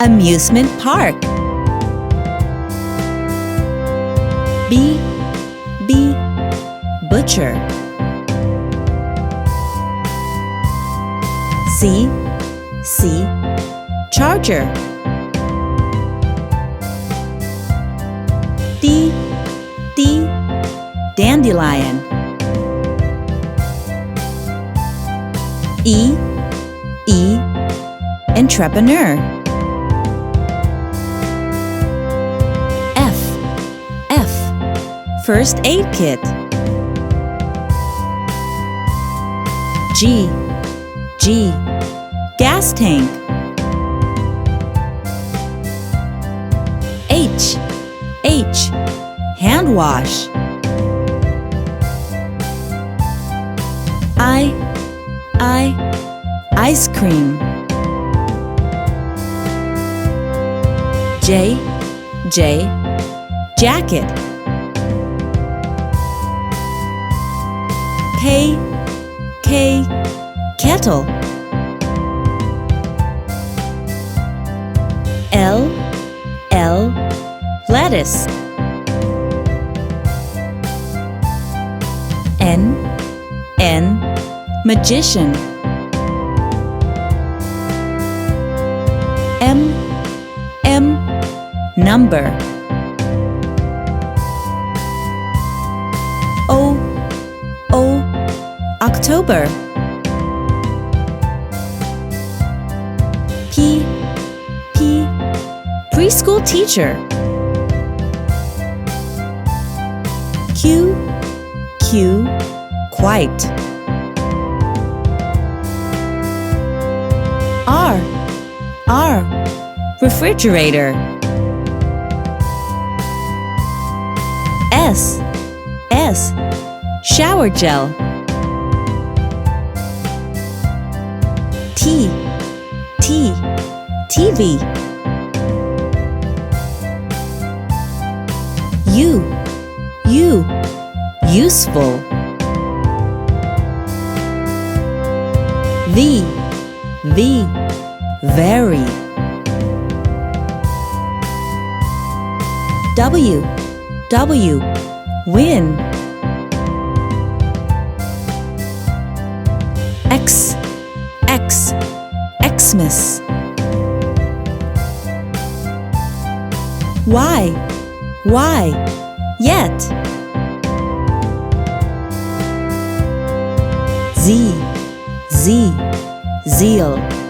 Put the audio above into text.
Amusement park. B butcher. C charger. D dandelion. E entrepreneur. F first aid kit. G gas tank. H hand wash. I ice cream. J jacket. K kettle. L lettuce. N magician. M number. O October. P preschool teacher. Q quite. R refrigerator. S shower gel. T TV. U useful. V very. W win. Xmas. Y yet. Zeal.